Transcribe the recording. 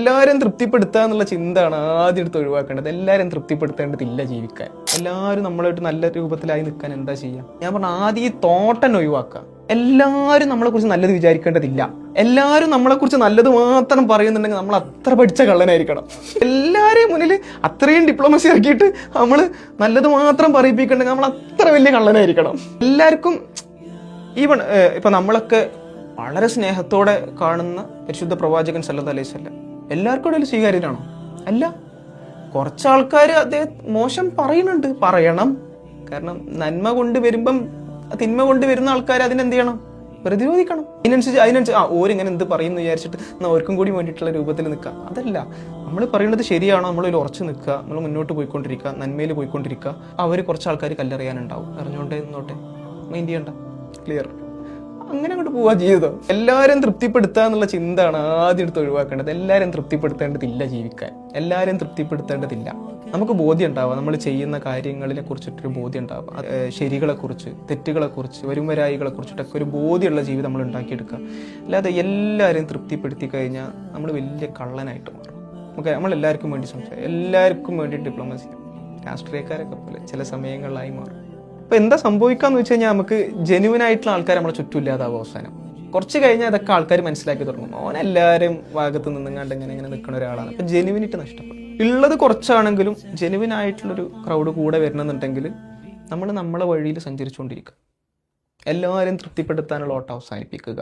എല്ലാവരും തൃപ്തിപ്പെടുത്തുക എന്നുള്ള ചിന്തയാണ് ആദ്യം എടുത്ത് ഒഴിവാക്കേണ്ടത്. എല്ലാവരും തൃപ്തിപ്പെടുത്തേണ്ടതില്ല ജീവിക്കാൻ. എല്ലാവരും നമ്മളായിട്ട് നല്ല രൂപത്തിലായി നിൽക്കാൻ എന്താ ചെയ്യുക? ഞാൻ പറഞ്ഞ ആദ്യം ഈ തോട്ടൻ ഒഴിവാക്കുക. എല്ലാവരും നമ്മളെക്കുറിച്ച് നല്ലത് വിചാരിക്കേണ്ടതില്ല. എല്ലാവരും നമ്മളെക്കുറിച്ച് നല്ലത് മാത്രം പറയുന്നുണ്ടെങ്കിൽ നമ്മൾ അത്ര പഠിച്ച കള്ളനായിരിക്കണം. എല്ലാവരെയും മുന്നിൽ അത്രയും ഡിപ്ലോമസി ഇറക്കിയിട്ട് നമ്മൾ നല്ലത് മാത്രം പറയിപ്പിക്കണ്ടെങ്കിൽ നമ്മൾ അത്ര വലിയ കള്ളനായിരിക്കണം. എല്ലാവർക്കും ഇപ്പം നമ്മളൊക്കെ വളരെ സ്നേഹത്തോടെ കാണുന്ന പരിശുദ്ധ പ്രവാചകൻ സല്ലല്ലാഹു അലൈഹി വസല്ലം എല്ലാവർക്കും ഇടയിൽ സ്വീകാര്യനാണോ? അല്ല. കുറച്ച് ആൾക്കാർ അദ്ദേഹം മോശം പറയുന്നുണ്ട്, പറയണം. കാരണം നന്മ കൊണ്ട് വരുമ്പം തിന്മ കൊണ്ട് വരുന്ന ആൾക്കാർ അതിനെന്ത് ചെയ്യണം? പ്രതിരോധിക്കണം. അതിനനുസരിച്ച് ഓരിങ്ങനെ എന്ത് പറയും എന്ന് വിചാരിച്ചിട്ട് അവർക്കും കൂടി വേണ്ടിയിട്ടുള്ള രൂപത്തിൽ നിൽക്കുക. അതല്ല, നമ്മൾ പറയുന്നത് ശരിയാണോ, നമ്മളിൽ ഉറച്ചു നിൽക്കുക, നമ്മൾ മുന്നോട്ട് പോയിക്കൊണ്ടിരിക്കുക, നന്മയിൽ പോയിക്കൊണ്ടിരിക്കുക. അവർ കുറച്ച് ആൾക്കാർ കല്ലെറിയാനുണ്ടാവും, അറിഞ്ഞോണ്ടേ നിന്നോട്ടെ, മൈൻഡ് ചെയ്യണ്ട. ക്ലിയർ? അങ്ങനെ അങ്ങോട്ട് പോവാ ജീവിതം. എല്ലാവരും തൃപ്തിപ്പെടുത്തുക എന്നുള്ള ചിന്തയാണ് ആദ്യം എടുത്ത് ഒഴിവാക്കേണ്ടത്. എല്ലാവരും തൃപ്തിപ്പെടുത്തേണ്ടതില്ല ജീവിക്കാൻ. എല്ലാവരും തൃപ്തിപ്പെടുത്തേണ്ടതില്ല. നമുക്ക് ബോധ്യം ഉണ്ടാവുക, നമ്മൾ ചെയ്യുന്ന കാര്യങ്ങളെ കുറിച്ചിട്ടൊരു ബോധ്യം ഉണ്ടാവുക. ശരികളെക്കുറിച്ച്, തെറ്റുകളെക്കുറിച്ച്, വരുംവരായികളെ കുറിച്ചിട്ടൊക്കെ ഒരു ബോധ്യമുള്ള ജീവിതം നമ്മൾ ഉണ്ടാക്കിയെടുക്കുക. അല്ലാതെ എല്ലാവരെയും തൃപ്തിപ്പെടുത്തി കഴിഞ്ഞാൽ നമ്മൾ വലിയ കള്ളനായിട്ട് മാറും. നമ്മളെല്ലാവർക്കും വേണ്ടി സംസാരിക്കും, എല്ലാവർക്കും വേണ്ടി ഡിപ്ലോമസി, രാഷ്ട്രീയക്കാരൊക്കെ പോലെ ചില സമയങ്ങളിലായി മാറും. അപ്പോൾ എന്താ സംഭവിക്കാന്ന് വെച്ച് കഴിഞ്ഞാൽ നമുക്ക് ജെന്യുവൻ ആയിട്ടുള്ള ആൾക്കാർ നമ്മളെ ചുറ്റും ഇല്ലാതാവും. അവസാനം കുറച്ച് കഴിഞ്ഞാൽ അതൊക്കെ ആൾക്കാർ മനസ്സിലാക്കി തുടങ്ങും. ഓനെല്ലാവരും ഭാഗത്ത് നിന്നുങ്ങാണ്ട് ഇങ്ങനെ നിൽക്കുന്ന ഒരാളാണ്. അപ്പം ജെന്യുവിനിറ്റി നഷ്ടപ്പെടും. ഉള്ളത് കുറച്ചാണെങ്കിലും ജെന്യുവൻ ആയിട്ടുള്ളൊരു ക്രൗഡ് കൂടെ വരണമെന്നുണ്ടെങ്കിൽ നമ്മൾ നമ്മളെ വഴിയിൽ സഞ്ചരിച്ചുകൊണ്ടിരിക്കുക. എല്ലാവരും തൃപ്തിപ്പെടുത്താനുള്ള ഓട്ടം അവസാനിപ്പിക്കുക.